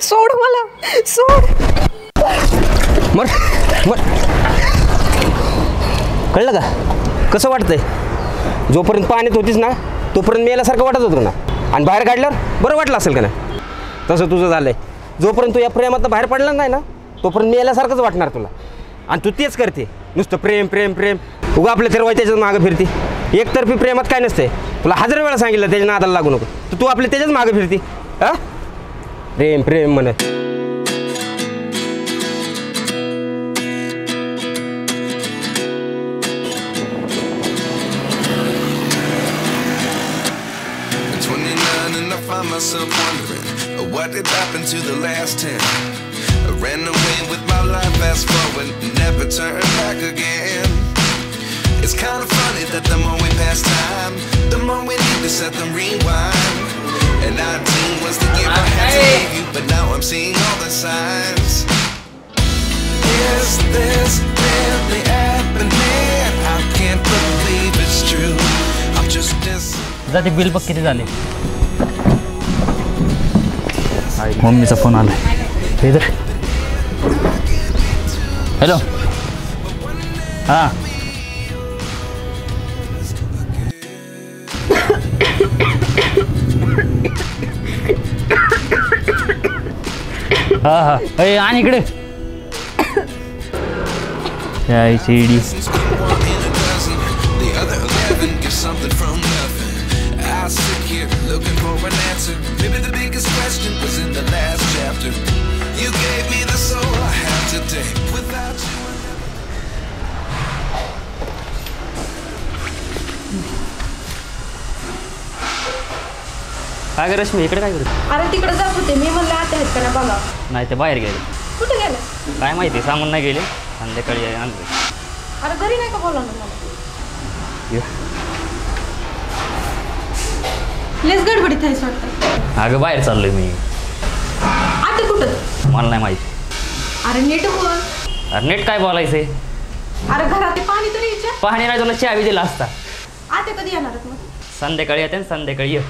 सोड मला, सोड. मर मर. कळलं का कसं वाटतंय? जोपर्यंत पाण्यात होतीस ना तोपर्यंत मेल्यासारखं वाटत होतं ना, आणि बाहेर काढल्यावर बरं वाटलं असेल का नाही? तसं तुझं झालंय. जोपर्यंत तू या प्रेमात बाहेर पडला नाही ना तोपर्यंत मेल्यासारखंच वाटणार तुला. आणि तू तेच करते नुसतं प्रेम प्रेम प्रेम. उगा आपल्या तर त्याच्याच मागं फिरते. एकतर्फी प्रेमात काय नसते. तुला 1000 वेळा सांगितलं त्याच्या नादाला लागू नको, तर तू आपल्या त्याच्याच मागं फिरते. हां प्रेम प्रेम म्हणत. Myself wondering what did happen to the last 10. I ran away with my life, fast forward, never turn back again. It's kind of funny that the more we pass time, the more we need to set them rewind. And 19 was the year I had to leave you, but now I'm seeing all the signs. Is this really happening? I can't believe it's true. I'm just this. जाते bill बघ किती झाले. मम्मीचा phone आला. इधर. Hello. हां हां हां. अरे आणि इकडे CD. I sit here looking for an answer. Maybe the biggest question was in the last chapter. You gave me the soul I have today. Without you काय कर रश्मी इकडे काय करत? अरे तिकडे जात होते मी, म्हणलं आता आहेत का नाही बघा. नाही ते बाहेर गेले. कुठे गेले काय माहिती, सांगून नाही गेले. संध्याकाळी आणलं. अरे घरी नाही का बोलावलं मला? लेस गडबडीत आहेस वाटतं. अगं बाहेर चाललोय मी. आता कुठं? मला नाही माहिती. अरे नीट बोल. अरे नेट काय बोलायचंय? अरे घरात ते पाणी तरी विचार. पाणी नाही तुला चहा बी दिला असता. आता कधी येणार मग? संध्याकाळी येते. संध्याकाळी ये.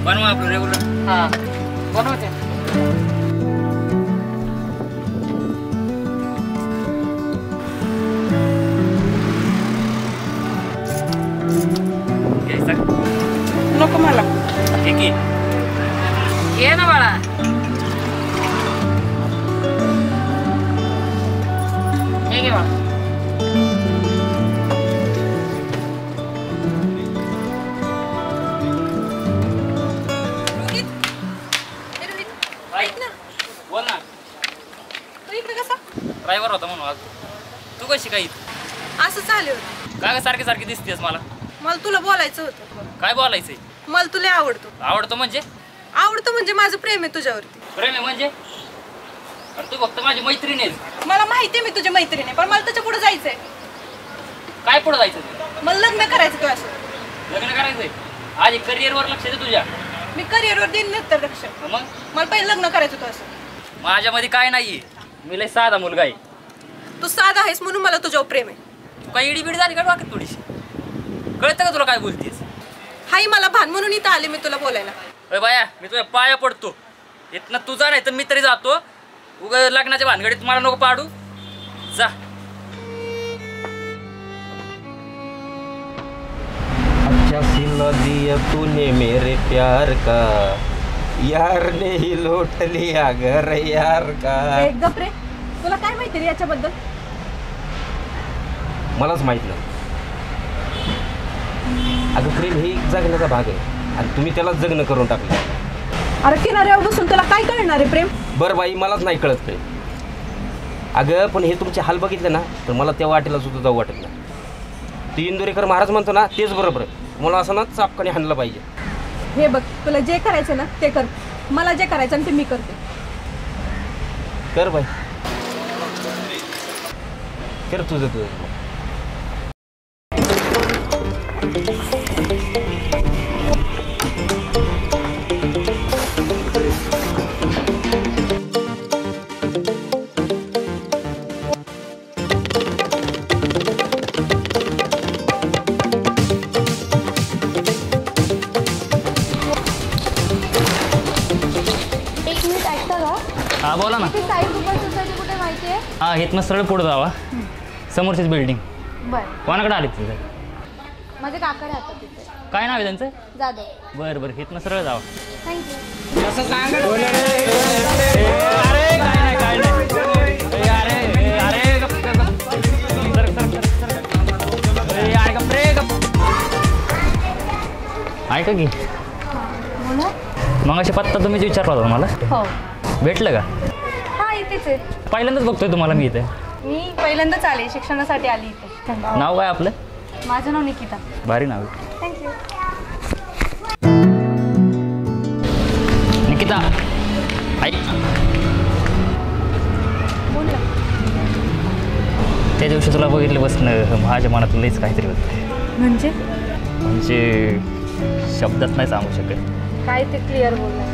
बनवा आपलं रेग्युलर. हां बनवते. नको मला. ठीक आहे ये ना बाळा. हे घे बाळा. बोल ना. तू इकडे कसा? ड्रायव्हर होता म्हणून आज. तू कशी काही असं चालू होतं. काय सारखी सारखी दिसतेस मला. मला तुला बोलायचं होतं. काय बोलायचंय? मला तुला आवडतो. आवडतो म्हणजे? आवडतो म्हणजे माझं प्रेम आहे तुझ्यावरती. प्रेम आहे म्हणजे? अरे तू फक्त माझी मैत्रीण आहे. मला माहिती आहे मी तुझी मैत्रीण आहे, पण मला त्याच्या पुढे जायचंय. काय पुढे जायचं? मला लग्न करायचं तुझ्यासोबत. लग्न करायचंय? आधी करिअरवर लक्ष दे तुझ्या. मी करिअरवर देईन नंतर लक्ष. मग मला पहिले लग्न करायचं तुझ्यासोबत. माझ्यामध्ये काय नाहीये. मी लय साधा मुलगा आहे. तू साधा आहेस म्हणून मला तुझ्यावर प्रेम आहे. तू काय इडी बिडी झाली का डोक्यात थोडीशी? कळतं का तुला काय बोलतेस? हाई मला भान म्हणून इथं आले मी तुला बोलायला. अरे बाया मी तुझ्या पाया पडतो. इथनं तुझा नाही तर मी तरी जातो. उगा लग्नाच्या भानगडीत मला नको पाडू. जा. अच्छा सिला दिया तूने मेरे प्यार का, यार ने ही लोट लिया घर यार का. गप रे. तुला काय माहिती रे याच्याबद्दल? मलाच माहित नाही. अगं प्रेम हे जगण्याचा भाग आहे आणि तुम्ही त्याला जगणं करून टाकलं. अरे किनाऱ्यावर बसून तुला काय कळणार आहे प्रेम? बरं बाई मलाच नाही कळत प्रेम. अगं पण हे तुमचे हाल बघितले ना तर मला त्या वाटेला सुद्धा जाऊ वाटत नाही. ती इंदोरीकर महाराज म्हणतो ना तेच बरोबर आहे. मला असं ना चापकाने हाणलं पाहिजे. हे बघ तुला जे करायचं ना ते कर. मला जे करायचं ना ते मी करते. कर बाई कर तुझं. बोला ना. इथे साई सुपर सोसायटी कुठे माहिती आहे? हां इथनं सरळ पुढं जावा, समोरचीच बिल्डिंग. बरं, कोणाकडे आली तिथे? माझे काका राहतात तिथे. काय नाव आहे त्यांचं? जाधव. बरं बरं, इथनं सरळ जावा. थँक्यू. अरे काय नाही काय नाही. अरे अरे गप गप गप. Sir sir sir sir. अरे गप रे गप. ऐका की बोला. मग अशी पत्ता तुम्हीच विचारला होता मला, हो. भेटलं का? हां इथेच आहे. पहिल्यांदाच बघतोय तुम्हाला मी इथे. मी पहिल्यांदाच आले, शिक्षणासाठी आली इथे. नाव काय आपलं? माझं नाव निकिता. भारी नाव आहे. थँक्यू. निकिता ऐक, बोल ना. त्या दिवशी तुला बघितलं बसणं माझ्या मनात लईच काहीतरी होतं. म्हणजे म्हणजे शब्दात नाही सांगू शकत. काय ते क्लिअर बोलला.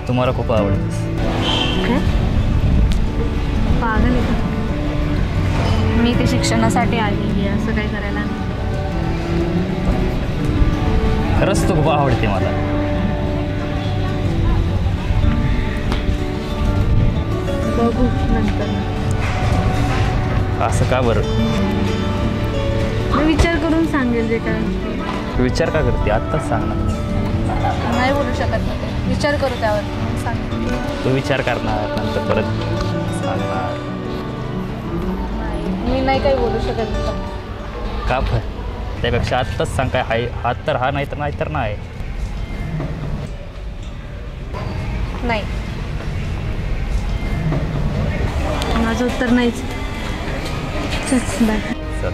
तुम्हाला खूप आवडतं. पागल आहे का? मी ते शिक्षणासाठी आली, असं काही करायला नाही. खरंच तू खूप आवडते मला. बघू नंतर. असं का बरं? मी विचार करून सांगेल जे काय. विचार का करते? आत्ताच सांग ना. नाही बोलू शकत ना ते. विचार करू त्यावर सांगेल. तू विचार करणार नंतर परत सांगणार. मी नाही काही बोलू शकत. का पण त्यापेक्षा आत्ताच सांग काय आहे. हात तर हा नाही तर नाही तर नाही. नाही, माझं उत्तर नाहीच. बाय. चल.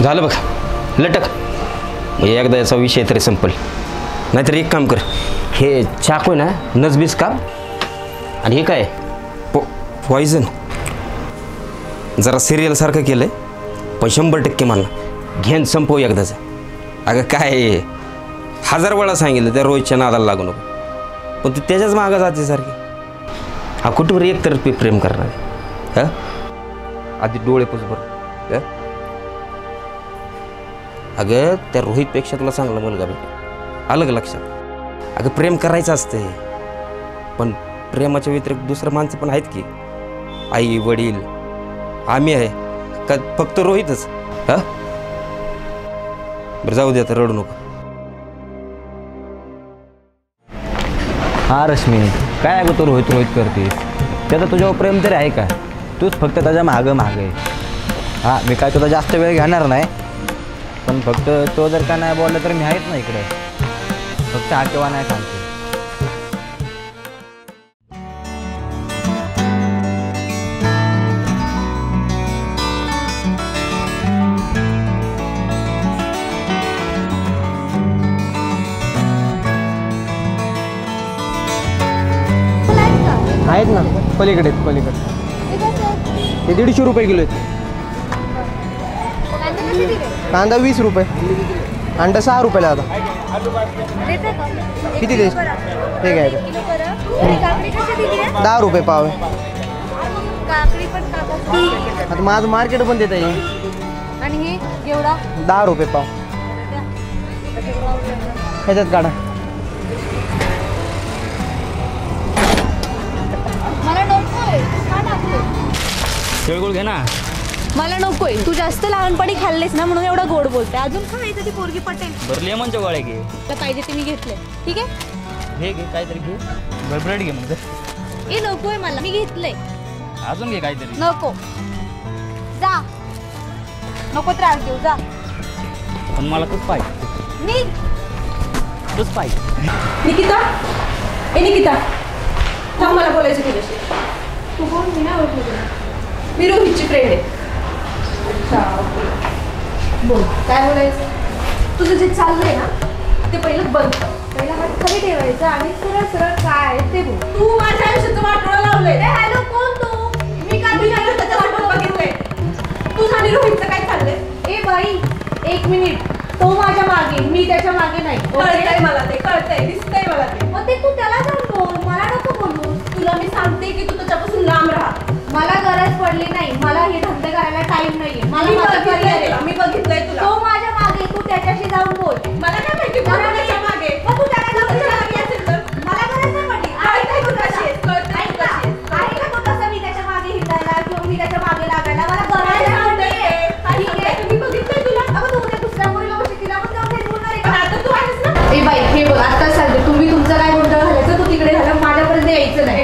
झालं बघ, लटक. मग एकदा याचा विषय तरी संपल. नाहीतर एक काम कर, हे चाकू आहे ना नजबीस का, आणि हे काय पॉइझन. जरा सिरियलसारखं केलं आहे, पण 100% मला घेन संपव एकदाच. अगं काय 1000 वेळा सांगितलं त्या रोहितच्या नादाला लागू नको, पण तू त्याच्याच मागं जाते सारखी. हा कुठवर एकतर्फी प्रेम करणार हां? आधी डोळे पुस बरं. अगं त्या रोहितपेक्षा तुला चांगला मुलगा भेटेल, आलं का लक्षात? अगं प्रेम करायचं असते, पण प्रेमाच्या व्यतिरिक्त दुसरं माणसं पण आहेत की. आई वडील आम्ही आहे का फक्त रोहितच? हां बरं जाऊ दे आता, रडू नको. हां रश्मी, काय अगं तू रोहित रोहित करतेस? त्याचं तुझ्यावर प्रेम तरी आहे का? तूच फक्त त्याच्या मागं आहे. हां मी काय तुला जास्त वेळ घेणार नाही, पण फक्त तो जर का नाही बोलला तर मी आहेच ना इकडे. फक्त हा किंवा नाही सांगते. आहेत ना पलीकडे आहेत, पलीकडे. हे 150 रुपये किलो आहेत. कांदा 20 रुपये, अंडा 6 रुपयाला. आता किती द्यायचं? हे घ्यायचं 10 रुपये पाव आहे. आता माझं मार्केट पण देत आहे. आणि हे एवढा 10 रुपये पाव. ह्याच्यात काढा. मला नकोय. का टाकतो? तिळगुळ घे ना. मला नकोय. तू जास्त लहानपणी खाल्लेस ना म्हणून एवढा गोड बोलते. अजून खायचं ती पोरगी पटेल. बरं लेमनच्या गोळ्या घे. तर पाहिजे ते मी घेतलंय. ठीक आहे, हे घे काहीतरी घे. बरं ब्रेड घे मग. हे नकोय मला, मी घेतलंय. अजून घे काहीतरी. नको, जा. नको त्रास देऊ, जा. पण मला तूच पाहिजे. निघ. तूच पाहिजे. निकिता, ए निकिता, थांब, मला बोलायचं तुझ्याशी. तू कोण? मी नाही ओळखलं तुला. मी रोहितची फ्रेंड आहे. बोल, काय बोलायचं? तुझं जे चाललंय ना ते पहिलं बंद कर. पहिला हात खाली ठेवायचा आणि सरळ सरळ काय ते बोल. तू माझ्या आयुष्याचं वाटोळं लावलंय. हॅलो, कोण तू? मी काय तुझ्या आयुष्याचं वाटोळं बघितलंय? तू आणि रोहितचं काय चाललंय? ए बाई, 1 मिनिट. तो माझ्या मागे, मी त्याच्या मागे नाही. कळतंय मला, ते कळतंय, दिसतंय मला ते. मग ते तू त्याला जाऊन बोल, मला नको बोलू. तुला मी सांगते की तू त्याच्यापासून लांब राहा. मला गरज पडली नाही. मला हे मी बघितलंय तुला. तो माझ्या मागे, तू त्याच्याशी जाऊन बोल. मला काय माहिती त्याच्या मागे. मग तू त्याला मला गरज नाही पडली. आहे का तू तसं मी त्याच्या मागे हिंडायला किंवा मी त्याच्या मागे लागायला मला गरज नाही. मी बघितलंय तुला. अगं तू उद्या दुसऱ्या मुलीला बघ तिला पण जाऊन तेच बोलणार आहे. पण आता तू आहेस ना. ए बाई हे बघ आता सांगते तुम्ही तुमचं काय गोंधळ घालायचं तू तिकडे घाला माझ्यापर्यंत यायचं नाही.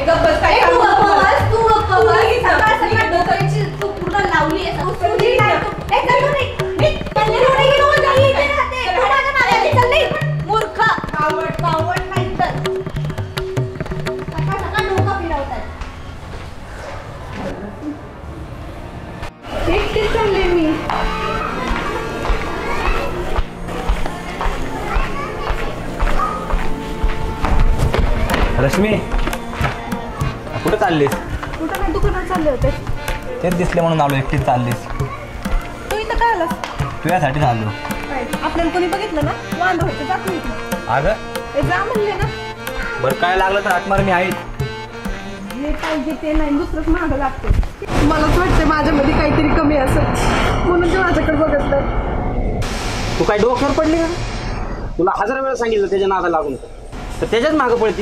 तू पूर्ण लावली आहे. मूर्ख कावड नाही तर सकाळ डोका फिरवतात. एकटीच चालले मी. रश्मी कुठं चाललीस? कुठं नाही दुकानात चालले होते. तेच दिसले म्हणून आलो. एकटीच चाललीस? तू इथं काय आलास? तुझ्यासाठीच आलो. आपल्याला कोणी बघितलं ना वांद व्हायचं जात नाही. अगं जा म्हणले ना. बरं काय लागलं तर आत्मार मी आहे. जे पाहिजे ते नाही दुसरंच मागं लागतं. मलाच वाटतं माझ्यामध्ये काहीतरी कमी असेल म्हणून ते माझ्याकडे बघत नाही. तू काय डोक्यावर पडली का? तुला 1000 वेळा सांगितलं त्याच्या नादा लागून तर त्याच्याच मागं पळती.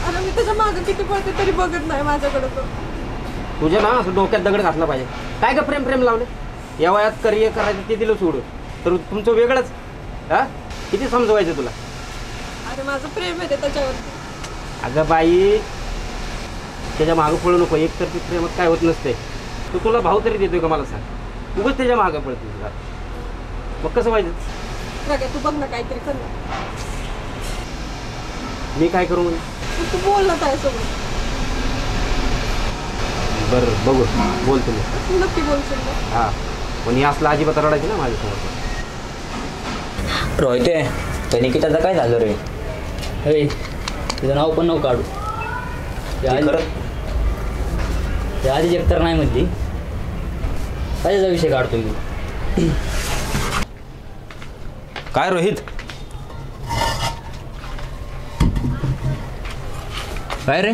अरे मी त्याच्या मागं किती पळते तरी बघत नाही माझ्याकडे. तो तुझ्या ना असं डोक्यात दगड घातला पाहिजे. काय का प्रेम लावले या वयात करिअर करायचं ते दिलं सोडून तर तुमचं वेगळंच. हा किती समजवायचं तुला? अरे माझं प्रेम आहे त्याच्यावरती. अगं बाई त्याच्या मागं पळू नको. एक तर ती प्रेमात काय होत नसते. तू तुला भाव तरी देतोय का मला सांग. उगाच त्याच्या मागं पळते तुला मग कसं पाहिजे? तू बघ ना काहीतरी कर ना. मी काय करू म्हणजे? तू बोल ना त्याच्यासोबत. बरं बघू बोल तुम्ही. तू नक्की बोलशील ना? हां पण ही असलं अजिबात रडायची ना माझ्यासमोर. रोहिते त्या निकिताचं काय झालं रे? हे तुझं नाव पण नको काढू. त्या आधी एकतर नाही म्हणली कशाचा विषय काढतोय तू? काय रोहित? काय रे?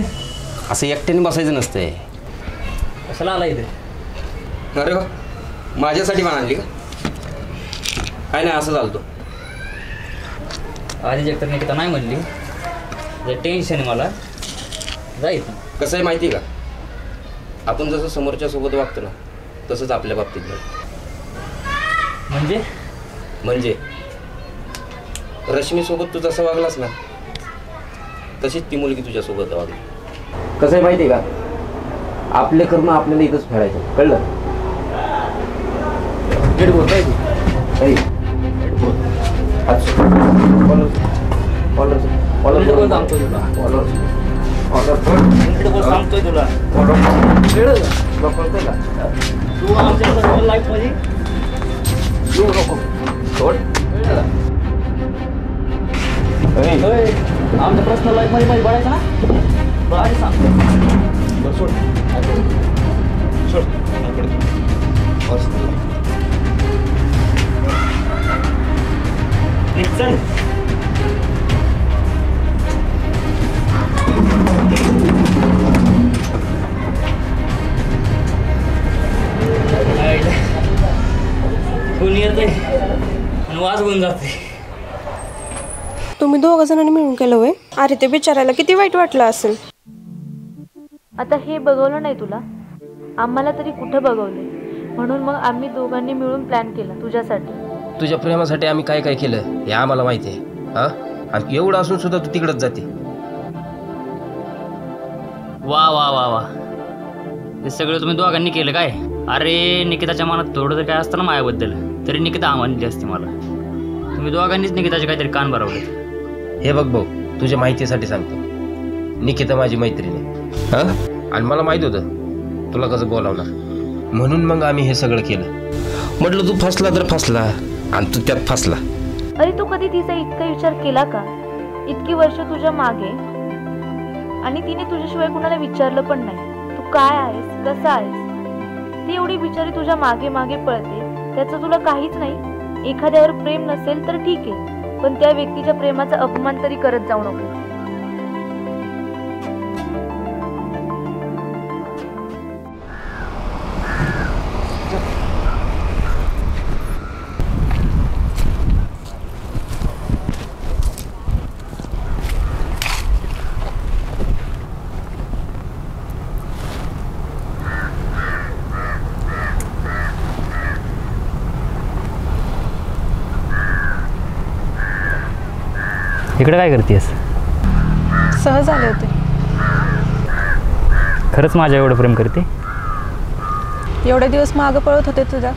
असं एकट्याने बसायचं नसतंय. कशाला आला इथे? अरे वा माझ्यासाठी म्हणाली का? काय नाही असं चालतो. आधी एकतर निकिता नाही म्हणली. टेन्शन आहे मला. जायचं कसं आहे माहिती आहे का? आपण जसं समोरच्या सोबत वागतो ना तसंच आपल्या बाबतीत म्हणजे रश्मीसोबत तू जसं वागलास ना तशीच ती मुलगी तुझ्यासोबत वागली. कसं आहे माहिती आहे का? आपले कर्म आपल्याला इथंच फेडायचं. कळलं? नीट बोल काय तू? सांगतोय तुला तू आमच्या लाईफ मध्ये आमच्या पर्सनल लाईफ मध्ये बघायचं ना. बरं सांगतो. बरं सोड सोड चल. कोणी येते आणि वाजवून जाते. तुम्ही 2 जणांनी मिळून केलं होय? अरे ते बिचारायला किती वाईट वाटलं असेल. आता हे बघवलं नाही तुला, आम्हाला तरी कुठं बघवलंय. म्हणून मग आम्ही दोघांनी मिळून प्लॅन केला तुझ्यासाठी. तुझ्या प्रेमासाठी आम्ही काय काय केलं हे आम्हाला माहिती आहे. हा आणि एवढं असून सुद्धा तू तिकडच जाते. वा वा वा वा हे सगळं तुम्ही दोघांनी केलं काय? अरे निकिताच्या मनात थोडं तर काय असतं ना माझ्याबद्दल तरी निकिता आम्हाला असते मला. तुम्ही दोघांनीच निकिताचे काहीतरी कान भरवले. हे बघ भाऊ तुझ्या माहितीसाठी सांगतो. निकिता माझी मैत्रीण आहे. हा आणि मला माहित होतं तुला कसं बोलावणार म्हणून मग आम्ही हे सगळं केलं. म्हटलं तू फसला तर फसला आणि तू त्यात फसला. अरे तू कधी तिचा इतका विचार केला का? इतकी वर्ष तुझ्या मागे आणि तिने तुझ्याशिवाय कुणाला विचारलं पण नाही तू काय आहेस कसा आहेस. ती एवढी बिचारी तुझ्या मागे मागे पळते त्याचं तुला काहीच नाही. एखाद्यावर प्रेम नसेल तर ठीक आहे पण त्या व्यक्तीच्या प्रेमाचा अपमान तरी करत जाऊ नको. इकडे काय करतेस? सहज आले होते. खरंच माझ्या एवढं प्रेम करते? एवढे दिवस मागं पळत होते तुझ्या,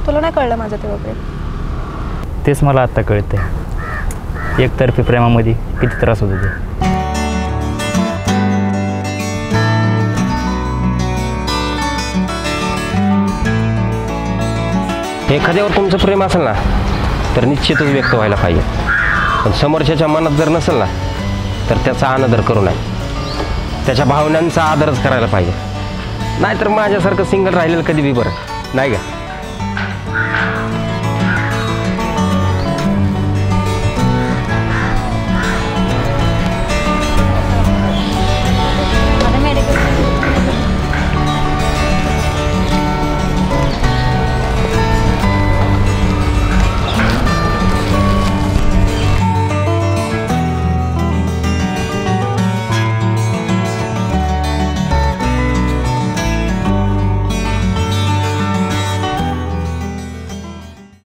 तुला नाही कळलं माझं तेव्हा प्रेम. तेच मला आत्ता कळतंय. एकतर्फी प्रेमामध्ये किती त्रास होतो ते. एखाद्यावर तुमचं प्रेम असेल ना तर निश्चितच व्यक्त व्हायला पाहिजे. पण समोरच्याच्या मनात जर नसेल ना तर त्याचा अनादर करू नये. त्याच्या भावनांचा आदरच करायला पाहिजे. नाहीतर माझ्यासारखं सिंगल राहिलेलं कधी बी बरं नाही का?